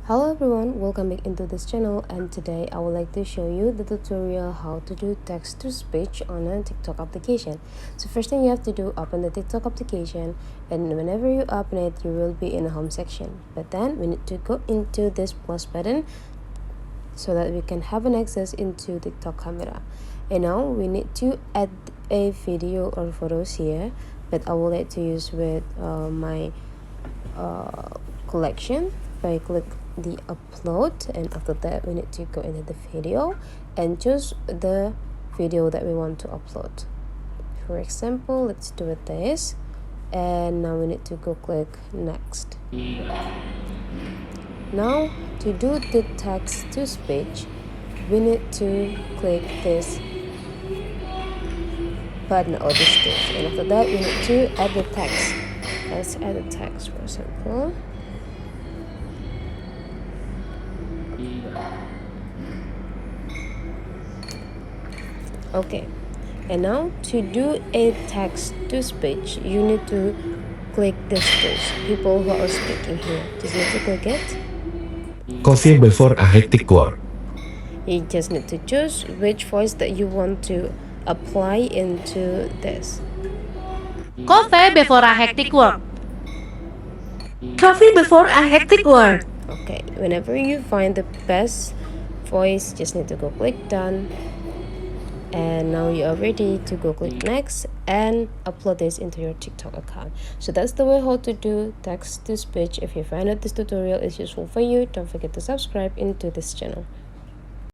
Hello everyone, welcome back into this channel, and today I would like to show you the tutorial how to do text to speech on a TikTok application. So first thing you have to do, open the TikTok application, and whenever you open it you will be in the home section, but then we need to go into this plus button so that we can have an access into TikTok camera. And now we need to add a video or photos here, but I would like to use with my collection. By click the upload, and after that we need to go into the video and choose the video that we want to upload. For example, let's do it this, and now we need to go click next. Now to do the text to speech, we need to click this button or this text, and after that we need to add the text. Let's add the text. For example, okay, and now to do a text to speech you need to click this tools, people who are speaking here. Just need to click it. Coffee before a hectic work. You just need to choose which voice that you want to apply into this. Coffee before a hectic work. Coffee before a hectic work. Okay, whenever you find the best voice, just need to go click done, and now you are ready to go click next and upload this into your TikTok account. So that's the way how to do text to speech. If you find that this tutorial is useful for you, don't forget to subscribe into this channel.